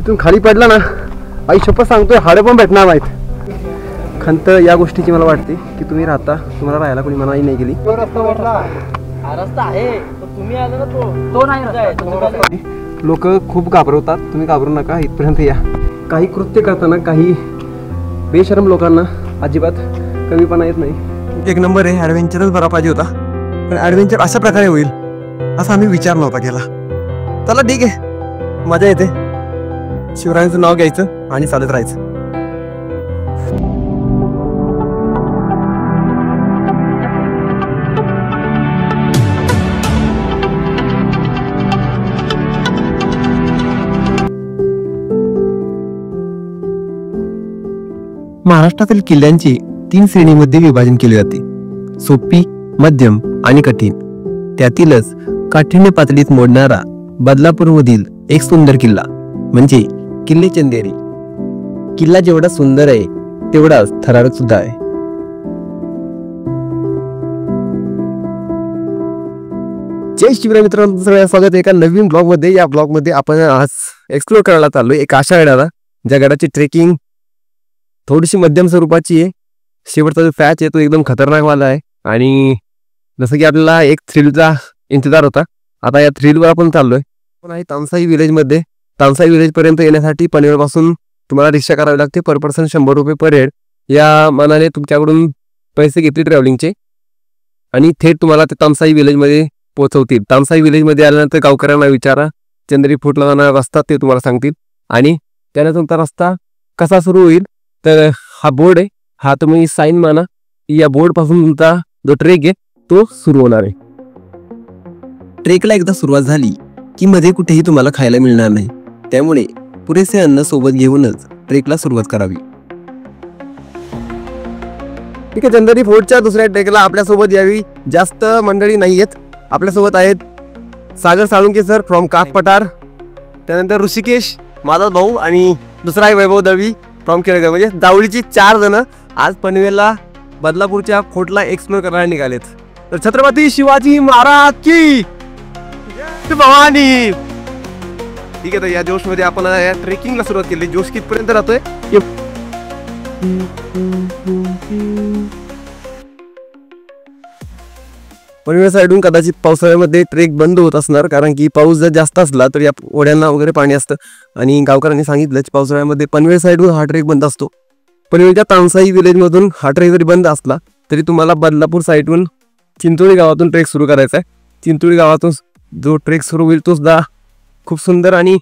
इथून खाली पडला ना, आई शपथ सांगतोय हाडं पण भेटणार नाहीत. खंत या गोष्टीची मला वाटते की तुम्ही राहता, तुम्हाला राहायला कोणी मनाई नाही गेली. रस्ता आहे तुम्ही आला ना, तो नाही. लोक खूप घाबरवतात, तुम्ही घाबरू नका, इथपर्यंत या. काही कृत्य करताना काही बेशरम लोकांना अजिबात कमीपणा येत नाही. एक नंबर आहे, ॲडव्हेंचरच बरा पाहिजे होता, पण ॲडव्हेंचर अशा प्रकारे होईल असा आम्ही विचार नव्हता केला. चला ठीक आहे, मजा येते. शिवरायांचं नाव घ्यायचं आणि चालत राहायचं. महाराष्ट्रातील किल्ल्यांची 3 श्रेणीमध्ये विभाजन केले जाते: सोपी, मध्यम आणि कठीण. त्यातीलच काठिण्य पातळीत मोडणारा बदलापूरमधील एक सुंदर किल्ला म्हणजे किल्ले चंदेरी. किल्ला जेवढा सुंदर आहे तेवढाच थरारक सुद्धा आहे. जय शिवराय मित्रांनो, सगळ्या स्वागत आहे एका नवीन ब्लॉग मध्ये. या ब्लॉग मध्ये आपण आज एक्सप्लोर करायला चाललोय एक अशा गडाला ज्या गडाची ट्रेकिंग थोडीशी मध्यम स्वरूपाची आहे. शेवटचा जो फॅच आहे तो एकदम खतरनाक वाला आहे. आणि जसं की आपल्याला एक थ्रिलचा इंतजार होता, आता या थ्रिलवर आपण चाललोय. पण आहे तामसाई विलेजमध्ये. तामसाई विलेज पर्यंत येण्यासाठी पनवेलपासून तुम्हाला रिक्षा करावी लागते. पर पर्सन 100 रुपये पर हेड या मानाने तुमच्याकडून पैसे घेतले ट्रॅव्हलिंगचे आणि थेट तुम्हाला ते तामसाई विलेजमध्ये पोहोचवतील. तामसाई विलेजमध्ये आल्यानंतर गावकऱ्यांना विचारा, चंदेरी फोर्टला जाणारा रस्ता ते तुम्हाला सांगतील. आणि त्यानंतर तुमचा रस्ता कसा सुरू होईल तर हा बोर्ड आहे, हा तुम्ही साईन माना. या बोर्ड पासून तुमचा जो ट्रेक आहे तो सुरू होणार आहे. ट्रेकला एकदा सुरुवात झाली की मध्ये कुठेही तुम्हाला खायला मिळणार नाही, त्यामुळे पुरेसे अन्न सोबत घेऊनच ट्रेकला सुरुवात करावी. ठीक आहे, चंदेरी फोर्टच्या दुसऱ्या ट्रेकला आपल्यासोबत यावी जास्त मंडळी नाही आहेत. आपल्यासोबत आहेत सागर साळुंके सर फ्रॉम काक पठार, त्यानंतर ऋषिकेश माझा भाऊ आणि दुसरा आहे वैभव दळवी फ्रॉम केळगाव. म्हणजे जावळीची 4 जण आज पनवेलला बदलापूरच्या फोर्टला एक्सप्लोर करायला निघालेत. तर छत्रपती शिवाजी महाराज की भवानी. ठीक आहे, तर या जोश मध्ये आपण या ट्रेकिंगला सुरुवात केली. जोश कितपर्यंत राहतोय? पनवेल साईडून कदाचित पावसाळ्यामध्ये ट्रेक बंद होत असणार, कारण की पाऊस जर जास्त असला तर या ओढ्यांना वगैरे पाणी असतं. आणि गावकऱ्यांनी सांगितलं पावसाळ्यामध्ये पनवेल साईडून हा ट्रेक बंद असतो. पनवेलच्या तामसाई विलेजमधून हा ट्रेक जरी बंद असला तरी तुम्हाला बदलापूर साईडून चिंचोळी गावातून ट्रेक सुरू करायचा आहे. चिंचोळी गावातून जो ट्रेक सुरू होईल तो सुद्धा खूप सुंदर आणि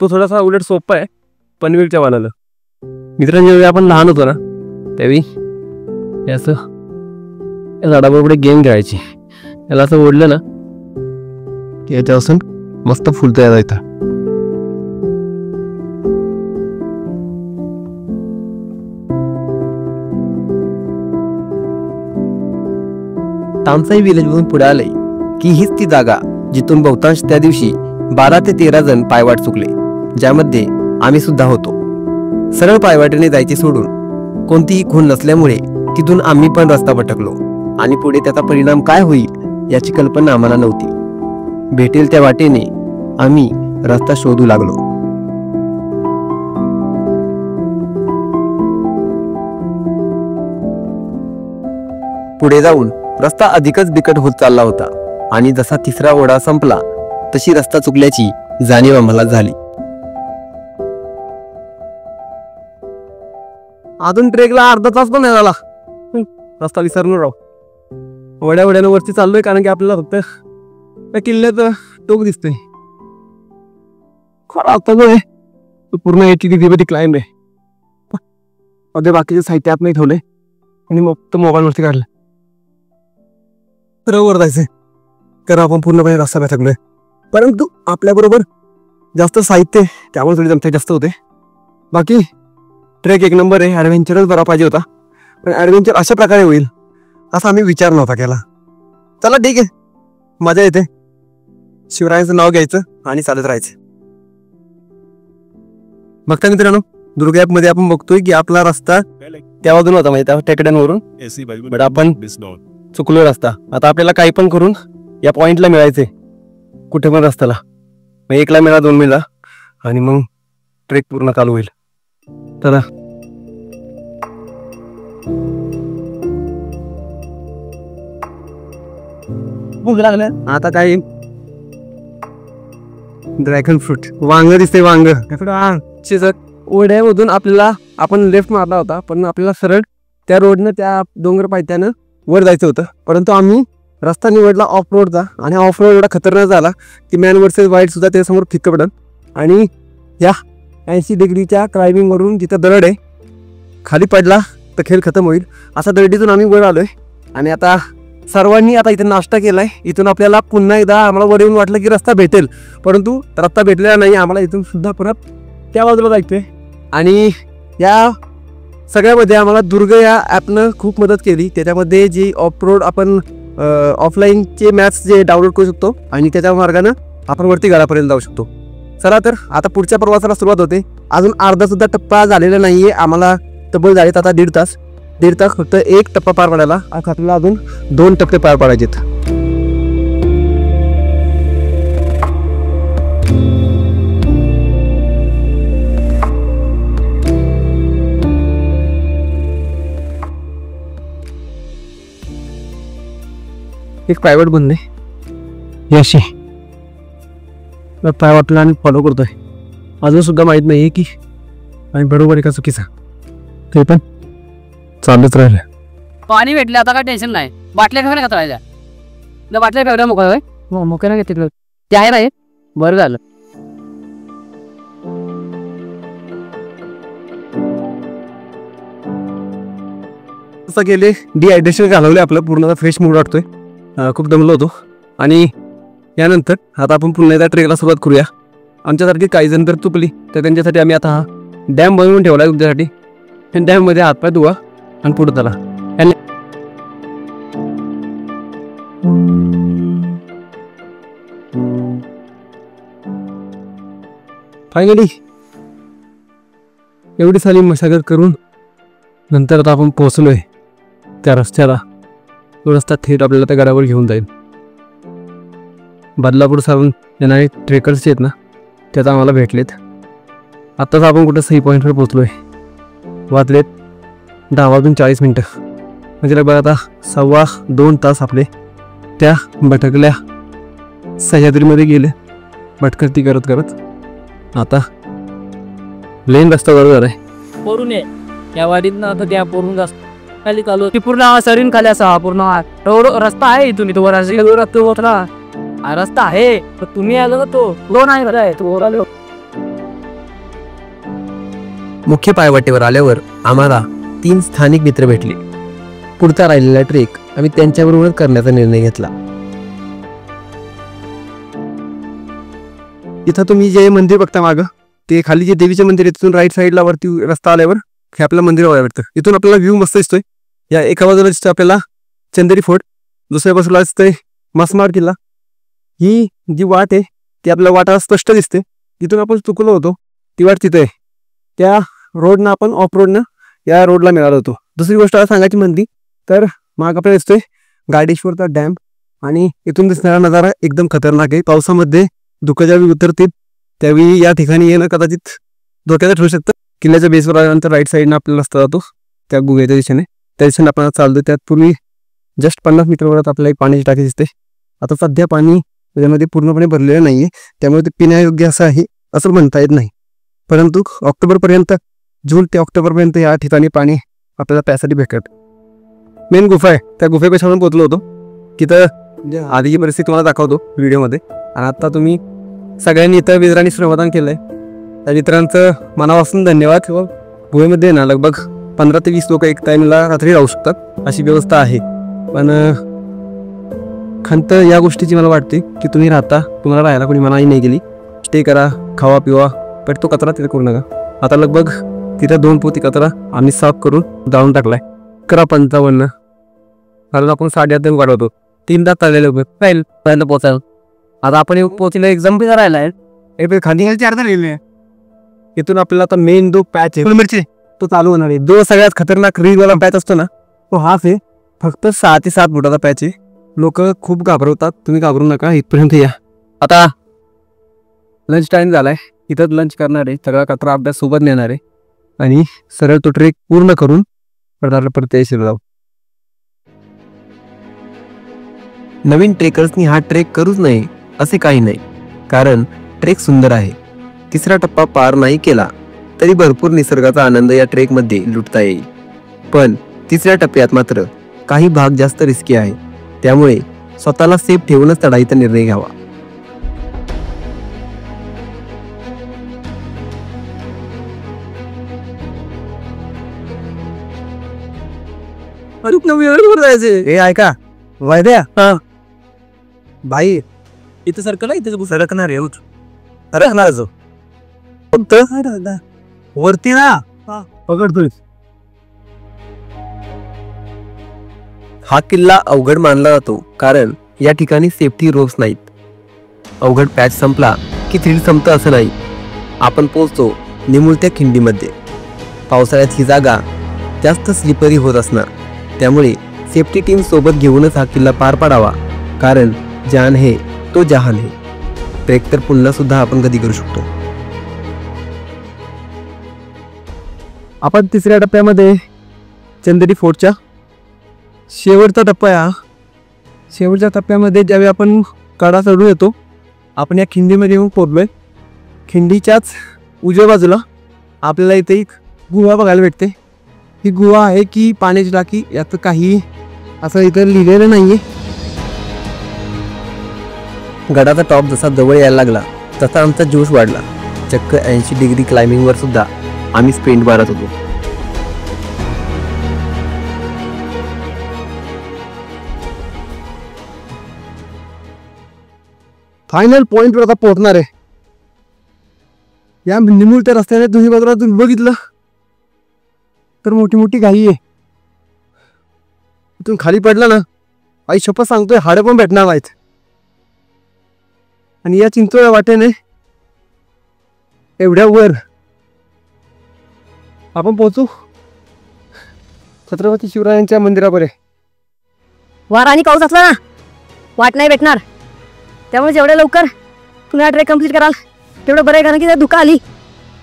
तो थोडासा उलट सोपा आहे पनवेलच्या वानाला. मित्रांनो, जेव्हा आपण लहान होतो ना त्यावेळी असं या झाडाबरोबर गेम खेळायची. याला असं ओढलं ना की याच्यापासून मस्त फुल तयार येतं. तामसाई विलेजमधून पुढे आले की हीच ती जागा जिथून बहुतांश त्या दिवशी 12 ते 13 जण पायवाट चुकले, ज्यामध्ये आम्ही सुद्धा होतो. सरळ पायवाटेने जायचे सोडून कोणतीही खूण नसल्यामुळे तिथून आम्ही पण रस्ता भटकलो आणि पुढे त्याचा परिणाम काय होईल याची कल्पना आम्हाला नव्हती. भेटेल त्या वाटेने आम्ही रस्ता शोधू लागलो. पुढे जाऊन रस्ता अधिकच बिकट होत चालला होता आणि जसा तिसरा ओढा संपला तशी रस्ता चुकल्याची जाणीव आम्हाला झाली. अजून ट्रेकला अर्धा तास पण नाही झाला, रस्ता विसरून राहू. ओढ्या ओढ्यानं वरती चाललोय कारण की आपल्याला फक्त त्या किल्ल्याचं टोक दिसतोय. खरा आता जो आहे तो पूर्ण 80-90 क्लाइंब आहे. अगदी बाकीचे साहित्य आत नाही ठेवले आणि मग तो मोबाईलवरती काढलं. वर जायचंय कारण आपण पूर्णपणे रस्ता भटकलोय, परंतु आपल्याबरोबर जास्त साहित्य त्यामुळे थोडी जमते जास्त होते. बाकी ट्रेक एक नंबर आहे, ॲडव्हेंचरच बरा पाहिजे होता, पण ॲडव्हेंचर अशा प्रकारे होईल असा आम्ही विचार नव्हता केला. चला ठीक आहे, मजा येते. शिवरायांचं नाव घ्यायचं आणि चालत राहायचं. बघता मित्रांनो, दुर्ग ॲप मध्ये आपण बघतोय की आपला रस्ता त्या बाजून होता, म्हणजे त्या टेकड्यांवरून, बट आपण चुकलो रस्ता. आता आपल्याला काही पण करून या पॉइंटला मिळायचे, कुठे पण रस्त्याला. मग 1ला मिळा, 2 मिळा आणि मग ट्रेक पूर्ण चालू होईल. तर भूक लागलं आता. काय ड्रॅगन फ्रूट, वांग दिसते, वांग ओढ्यामधून आपल्याला, आपण लेफ्ट मारला होता पण आपल्याला सरळ त्या रोडनं त्या डोंगर पायथ्यानं वर जायचं होतं. परंतु आम्ही रस्ता निवडला ऑफ रोडचा आणि ऑफ रोड एवढा खतरनाक झाला की मॅन वर्सेस वाईल्ड सुद्धा त्यासमोर फिक्क पडल. आणि या 80 डिग्रीच्या क्लाइम्बिंगवरून जिथं दरड आहे, खाली पडला तर खेळ खतम होईल. असा दरडीतून आम्ही वर आलोय. आणि आता सर्वांनी आता इथं नाश्ता केलाय. इथून आपल्याला पुन्हा एकदा आम्हाला वर येऊन वाटलं की रस्ता भेटेल, परंतु रस्ता भेटलेला नाही. आम्हाला इथून सुद्धा परत त्या बाजूला जायचंय. आणि या सगळ्यामध्ये आम्हाला दुर्ग या ॲपनं खूप मदत केली. त्याच्यामध्ये जी ऑफ रोड आपण ऑफलाईनचे मॅप्स जे डाउनलोड करू शकतो आणि त्याच्या मार्गानं आपण वरती गडापर्यंत जाऊ शकतो. चला तर आता पुढच्या प्रवासाला सुरुवात होते. अजून अर्धा सुद्धा टप्पा झालेला नाहीये. आम्हाला तब्बल झालेत आता दीड तास फक्त एक टप्पा पार पाडायला. आपल्याला अजून 2 टप्पे पार पाडायचेत. एक प्रायव्हेट बंद आहे अशी पाय वाटला आणि फॉलो करतोय. अजून सुद्धा माहीत नाही की आणि बरोबर आहे का चुकीचा, ते पण चालूच राहिलं. पाणी भेटले आता काय टेन्शन नाही. बाटल्या फेवऱ्या का तळायच्या, बाटल्या फेवऱ्या मोकळा मोकळ्या ना घेतली ते आहे नाही. बरं झालं. असं गेले डिहायड्रेशन घालवले, आपलं पूर्ण फ्रेश मूड वाटतोय. खूप दमलो होतो. आणि यानंतर आता आपण पुन्हा एकदा ट्रेकला सुरुवात करूया. आमच्यासारखी काही जण तर चुकली तर त्यांच्यासाठी आम्ही आता हा डॅम बनवून ठेवला आहे तुमच्यासाठी. डॅममध्ये हातपाय धुवा आणि पुढे चला. फायनली एवढी सारी मशागत करून नंतर आता आपण पोहोचलोय त्या रस्त्याला. तो रस्ता थेट आपल्याला त्या गडावर घेऊन जाईल. बदलापूर सारून येणारे ट्रेकर्स जे आहेत ना, त्यात आम्हाला भेटलेत. आत्ताच आपण कुठं सही पॉईंटवर पोहोचलोय. वाजलेत 10:40 म्हणजे बघा आता 2.25 तास आपले त्या भटकल्या सह्याद्रीमध्ये गेले. भटकती करत करत आता लेन रस्ता बरोबर झालाय. वरून ये या वाडीतनं आता त्या पूर्ण जास्त खाली चालू ती पूर्ण सरीन खाली असा पूर्ण रस्ता आहे. इथून इथं वर रस्ता आहे पण तुम्ही आलो ना तो नाही तो वर आलो. मुख्य पायवाटेवर आल्यावर आम्हाला 3 स्थानिक मित्र भेटले. पुढचा राहिलेला ट्रेक आम्ही त्यांच्याबरोबरच करण्याचा निर्णय घेतला. इथं तुम्ही जे मंदिर बघता मागं, ते खाली जे देवीचे मंदिर आहे तिथून राईट साईडला वरती रस्ता आल्यावर हे आपलं मंदिर बघायला भेटतं. इथून आपल्याला व्ह्यू मस्त दिसतोय. या एका बाजूला दिसतोय आपल्याला चंदेरी फोर्ट, दुसऱ्या बाजूला दिसतोय मासमाड किल्ला. ही जी वाट आहे ती आपल्याला वाटा स्पष्ट दिसते. इथून आपण चुकलो होतो ती वाट तिथे आहे. त्या रोडनं आपण ऑफ रोडनं या रोडला मिळालो होतो. दुसरी गोष्ट सांगायची म्हणली तर माग आपल्याला दिसतोय गाडेश्वरचा डॅम आणि इथून दिसणारा नजारा एकदम खतरनाक आहे. पावसामध्ये धुकं ज्यावेळी उतरतील त्यावेळी या ठिकाणी येणं कदाचित धोक्याचं ठरू शकतं. किल्ल्याच्या बेसवर आल्यानंतर राईट साईडनं आपल्याला रस्ता जातो त्या गुहेच्या दिशेने. त्या दिशेने आपण चालतो. त्यात पूर्वी जस्ट 50 मीटरवरच आपल्याला एक पाण्याची टाकी दिसते. आता सध्या पाणी त्याच्यामध्ये पूर्णपणे भरलेलं नाहीये, त्यामुळे ते पिण्यायोग्य असं आहे असं म्हणता येत नाही. परंतु ऑक्टोबरपर्यंत, जून ते ऑक्टोबरपर्यंत या ठिकाणी पाणी आपल्याला प्यासाठी भेटत. मेन गुफा आहे, त्या गुफेपेक्षा आपण पोहोचलो होतो. तिथं आधीची परिस्थिती तुम्हाला दाखवतो व्हिडिओमध्ये. आणि आता तुम्ही सगळ्यांनी इथं विजरांनी श्रमदान केलंय. त्या मित्रांचं मनापासून धन्यवाद. गुहेमध्ये ना लगभग 15 ते 20 लोक एक टाइमला रात्री राहू शकतात अशी व्यवस्था आहे. पण खंत या गोष्टीची मला वाटते की तुम्ही राहता, तुम्हाला राहायला कोणी मनाई नाही गेली. स्टे करा, खावा पिवा, पण तो कचरा तिथे करू नका. आता लगभग तिथं 2 पोती कचरा आम्ही साफ करून जाळून टाकलाय. 11:55 कारण आपण 8:30 वाढवतो. 3 तास चाललेले पहिल्यांदा पोचायला. आता आपण पोचले एक्झाम बी राहिलाय. खाली खाली 4 राहिले. इथून आपल्याला आता मेन जो पॅच आहे तो चालू होणार आहे. जो सगळ्यात खतरनाक रीलवाला पॅच असतो ना तो हाच आहे. फक्त 6 ते 7 फुटाचा पॅच आहे. लोक खूप घाबरवतात, तुम्ही घाबरू नका. इथपर्यंत या. आता लंच टाइम झालाय. इथंच लंच करणार आहे, सगळा कचरा अभ्यास सोबत नेणार आहे आणि सरळ तो ट्रेक पूर्ण करून परत यायचं जाऊ. नवीन ट्रेकर्सनी हा ट्रेक करूच नये असे काही नाही, कारण ट्रेक सुंदर आहे. तिसरा टप्पा पार नाही केला तरी भरपूर निसर्गाचा आनंद या ट्रेकमध्ये लुटता येईल. पण तिसऱ्या टप्प्यात मात्र काही भाग जास्त रिस्की आहे, त्यामुळे स्वतःला सेफ ठेवूनच चढाईचा निर्णय घ्यावा. हे ऐका वैद्या, बाई इथं सरकला, इथे सरकणार आहे सरकणार जो वरती ना पकडतोय. हा किल्ला अवघड मानला जातो कारण या ठिकाणी सेफ्टी रोप्स नाहीत. अवघड पॅच संपला की थ्रिल संपतं असं नाही. आपण पोहोचतो निमुळत्या खिंडीमध्ये. पावसाळ्यात ही जागा जास्त स्लिपरी होत असणार, त्यामुळे सेफ्टी टीम सोबत घेऊनच हा किल्ला पार पाडावा, कारण जान है तो जहान है. ट्रेक तर पुन्हा सुद्धा आपण कधी करू शकतो. आपण तिसऱ्या टप्प्यामध्ये चंदेरी फोर्टच्या शेवटचा टप्पा आहे. शेवटच्या टप्प्यामध्ये ज्यावेळी आपण कडा चढून येतो, आपण या खिंडीमध्ये येऊन पोहोचलोय. खिंडीच्याच उजव्या बाजूला आपल्याला इथे एक गुहा बघायला भेटते. ही गुहा आहे की पाण्याची टाकी, याचं काही असं इथं लिहिलेलं नाहीये. गडाचा टॉप जसा जवळ यायला लागला तसा आमचा जोश वाढला. चक्क 80 डिग्री क्लाइम्बिंगवर सुद्धा आम्ही स्प्रिंट मारत होतो. फायनल पॉइंटवर आता पोहोचणार आहे. या निमुळत्या रस्त्याने दोन्ही बाजूला तुम्ही बघितलं तर मोठी मोठी घाई आहे. इथून खाली पडला ना, आई शपथ सांगतोय हाडं पण भेटणार नाहीत. आणि या चिंचोळ्या वाटेने एवढ्या वर आपण पोहोचू छत्रपती शिवरायांच्या मंदिरापर्यंत. वार आणि पाऊस असला ना वाट नाही भेटणार, त्यामुळे जेवढ्या लवकर तुम्ही हा ट्रेक कम्प्लीट कराल तेवढं बरं आहे. कारण की जर धुका आली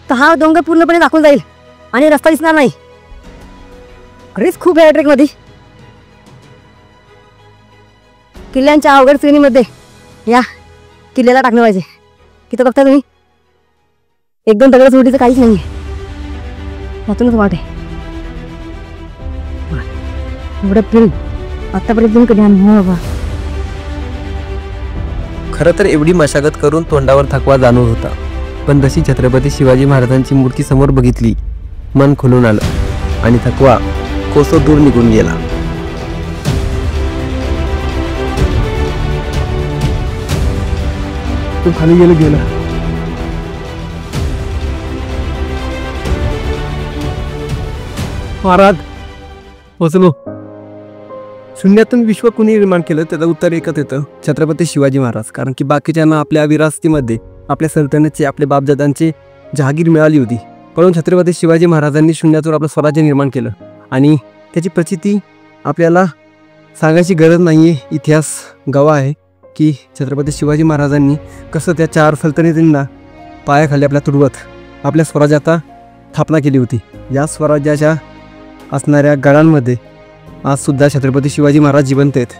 तर हा डोंगर पूर्णपणे दाखवून जाईल आणि रस्ता दिसणार नाही. रिस्क खूप आहे ट्रेकमध्ये. किल्ल्यांच्या अवघड श्रेणीमध्ये या किल्ल्याला टाकलं पाहिजे. तिथं बघता तुम्ही एकदम दगड सोडीचं काहीच नाही आहे, यातूनच वाट आहे. एवढं फिल्म आतापर्यंत तुम्ही कधी अनुभव बाबा. खरं तर एवढी मशागत करून तोंडावर थकवा जाणवत होता, पण जशी छत्रपती शिवाजी महाराजांची मूर्ती समोर बघितली मन खुलून आलं आणि थकवा कोसो दूर निघून गेला. तू खाली गेला महाराज पोचलो. शून्यातून विश्व कुणी निर्माण केलं त्याचं उत्तर एकच येतं, छत्रपती शिवाजी महाराज. कारण की बाकीच्यांना आपल्या विरासतीमध्ये आपल्या सल्तनतचे आपल्या बापजादांची जहागीर मिळाली होती, पण छत्रपती शिवाजी महाराजांनी शून्यातून आपलं स्वराज्य निर्माण केलं आणि त्याची प्रचिती आपल्याला सांगायची गरज नाही आहे. इतिहास गवाह आहे की छत्रपती शिवाजी महाराजांनी कसं त्या 4 सल्तनतींना पायाखाली आपल्या तुडवत आपल्या स्वराज्याचा स्थापना केली होती. या स्वराज्याच्या असणाऱ्या गडांमध्ये आजसुद्धा छत्रपती शिवाजी महाराज जिवंत आहेत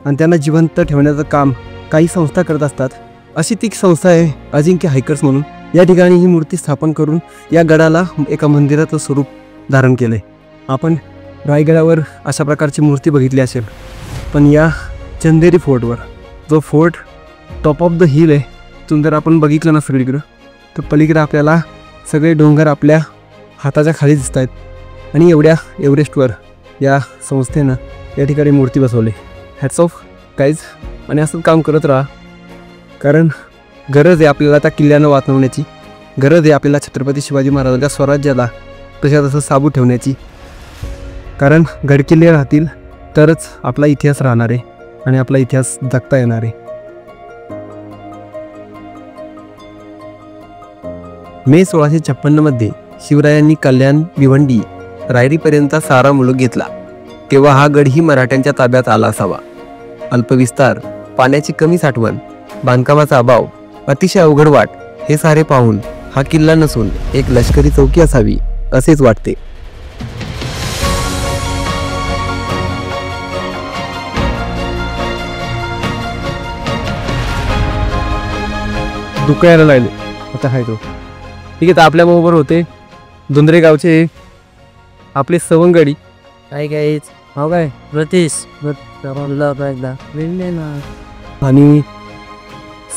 आणि त्यांना जिवंत ठेवण्याचं काम काही संस्था करत असतात. अशी ती संस्था आहे अजिंक्य हायकर्स म्हणून. या ठिकाणी ही मूर्ती स्थापन करून या गडाला एका मंदिराचं स्वरूप धारण केलं आहे. आपण रायगडावर अशा प्रकारची मूर्ती बघितली असेल, पण या चंदेरी फोर्टवर जो fort top of the hill आहे, तिथून जर आपण बघितलं ना सगळीकडं, तर पलीकडे आपल्याला सगळे डोंगर आपल्या हाताच्या खाली दिसत आहेत. आणि एवढ्या एव्हरेस्टवर या संस्थेनं या ठिकाणी मूर्ती बसवली. Hats off guys. आणि असंच काम करत राहा, कारण गरज आहे आपल्याला त्या किल्ल्यानं वाचवण्याची. गरज आहे आपल्याला छत्रपती शिवाजी महाराजांच्या स्वराज्याला तसं साबूत ठेवण्याची. कारण गडकिल्ले राहतील तरच आपला इतिहास राहणार आहे आणि आपला इतिहास जगता येणार आहे. मे 1656 शिवरायांनी कल्याण भिवंडी रायरीपर्यंत सारा मुलूक घेतला, तेव्हा हा गडही मराठ्यांच्या ताब्यात आला असावा. अल्पविस्तार, पाण्याची कमी साठवण, बांधकामाचा अभाव, अतिशय अवघड वाट हे सारे पाहून हा किल्ला नसून एक लष्करी चौकी असावी असेच वाटते. धुकं यायला लागले आता हाय तो. ठीक आहे, तर आपल्या बरोबर होते धुंद्रे गावचे आपले सवंगडी. काय काय हो काय रतीश एकदा ना. आणि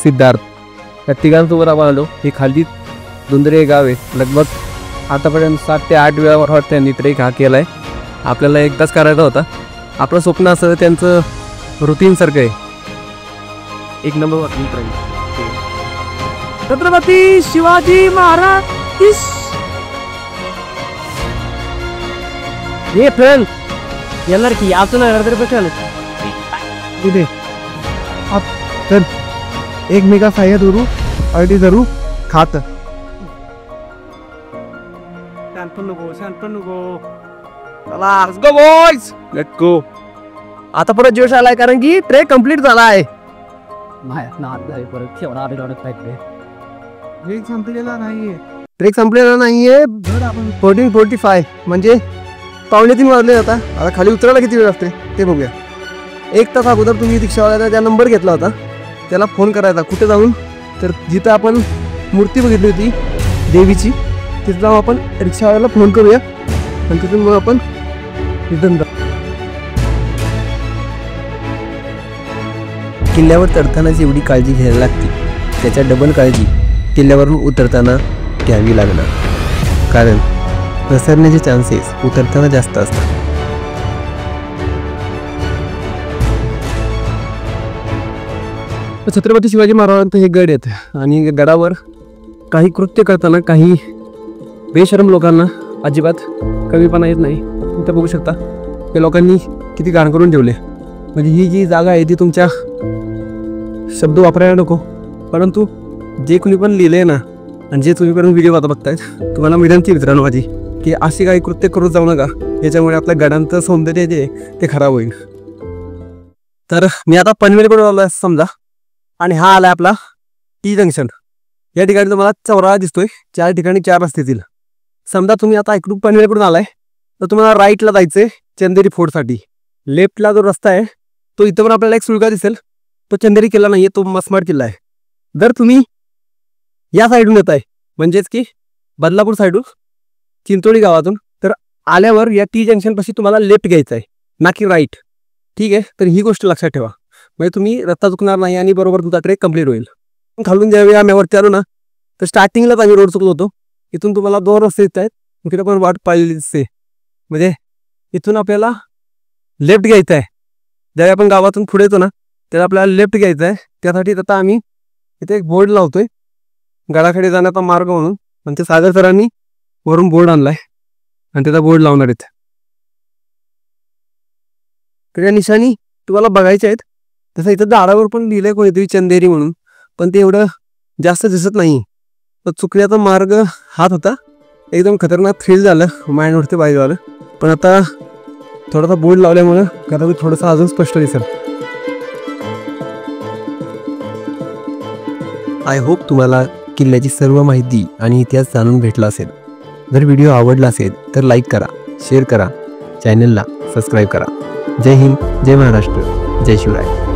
सिद्धार्थ या तिघांसोबत आपण आलो. हे खाली धुंद्रे गाव आहे. लगभग आतापर्यंत 7 ते 8 वेळा वाटतं त्यांनी ट्रेक हा केला आहे. आपल्याला एकदाच करायचा होता. आपलं स्वप्न असं त्यांचं रुटीनसारखं आहे. एक नंबर वाटलं. छत्रपती शिवाजी महाराज हे फ्रेंड येणार की अजून अर्धे तिथे तर एकमेका साह्य धरू अर्धी धरू खात. आता परत जोश आलाय कारण की ट्रेक कम्प्लीट झाला आहे. ट्रेक संपलेला नाहीये. 14:45 म्हणजे 2:45 वाजले. आता खाली उतरायला किती वेळ असते ते बघूया. 1 तास अगोदर तुम्ही रिक्षावाल्याचा ज्या नंबर घेतला होता त्याला फोन करायचा. कुठे जाऊन तर जिथं आपण मूर्ती बघितली होती देवीची तिथं जाऊन आपण रिक्षावाल्याला फोन करूया आणि तिथून मग आपण रिटर्न जाऊ. किल्ल्यावर चढतानाच एवढी काळजी घ्यायला लागते त्याच्या डबल काळजी किल्ल्यावरून उतरताना घ्यावी लागणार. कारण घसरण्याचे चान्सेस उतरताना जास्त असतात. छत्रपती शिवाजी महाराजांचं हे गड आहेत आणि गडावर काही कृत्य करताना काही बेशरम लोकांना अजिबात कमीपणा येत नाही. इथं बघू शकता त्या लोकांनी किती घाण करून ठेवले. म्हणजे ही जी जागा आहे ती तुमच्या शब्द वापरायला नको, परंतु जे कुणी पण लिहिले ना आणि जे तुम्ही पण व्हिडिओ आता बघतायत तुम्हाला विनंती मित्रांनो माझी की अशी काही कृत्य करू जाऊ नका. याच्यामुळे आपल्या गडांचं सौंदर्य जे ते खराब होईल. तर मी आता पनवेलकडून आलो आहे समजा आणि हा आला आपला टी जंक्शन. या ठिकाणी तुम्हाला चौराहा दिसतोय. 4 ठिकाणी 4 रस्ते येतील. समजा तुम्ही आता इकडून पनवेलकडून आलाय तर तुम्हाला राईटला जायचंय चंदेरी फोर्टसाठी. लेफ्टला जो रस्ता आहे तो इथं पण आपल्याला एक सुळका दिसेल. तो चंदेरी किल्ला नाहीये, तो मसमाड किल्ला आहे. जर तुम्ही या साईडून येत आहे म्हणजेच की बदलापूर साईडून चिंचोळी गावातून तर आल्यावर या टी जंक्शनपाशी तुम्हाला लेफ्ट घ्यायचं आहे ना की राईट. ठीक आहे, तर ही गोष्ट लक्षात ठेवा. म्हणजे तुम्ही रस्ता चुकणार नाही आणि बरोबर तुमचा ट्रेक कंप्लीट होईल. खालून ज्यावेळी आम्ही वरती आलो ना तर स्टार्टिंगलाच आम्ही रोड चुकलो होतो. इथून तुम्हाला 2 रस्ते येत आहेत. इकडे पण वाट पाहिलेली दिसते. म्हणजे इथून आपल्याला लेफ्ट घ्यायचं आहे. ज्यावेळी आपण गावातून पुढे येतो ना त्याला आपल्याला लेफ्ट घ्यायचं आहे. त्यासाठी आता आम्ही इथे एक बोर्ड लावतोय गडाकडे जाण्याचा मार्ग म्हणून. आणि ते सागर सरांनी वरून बोर्ड आणलाय आणि त्याचा बोर्ड लावणार आहेत. त्या निशाणी तुम्हाला बघायच्या आहेत. तसं इथं दारावर पण लिहिलंय कोणीतरी चंदेरी म्हणून, पण ते एवढं जास्त दिसत नाही. तर चुकण्याचा मार्ग हाच होता. एकदम खतरनाक थ्रिल झालं माइंडवरती बाहेर आलं. पण आता थोडासा बोर्ड लावल्यामुळं कदाचित थोडंसं अजून स्पष्ट दिसेल. आय होप तुम्हाला किल्ल्याची सर्व माहिती आणि इतिहास जाणून भेटला असेल. जर व्हिडिओ आवडला असेल तर लाईक करा, शेअर करा, चॅनलला सबस्क्राईब करा. जय हिंद, जय महाराष्ट्र, जय शिवराय.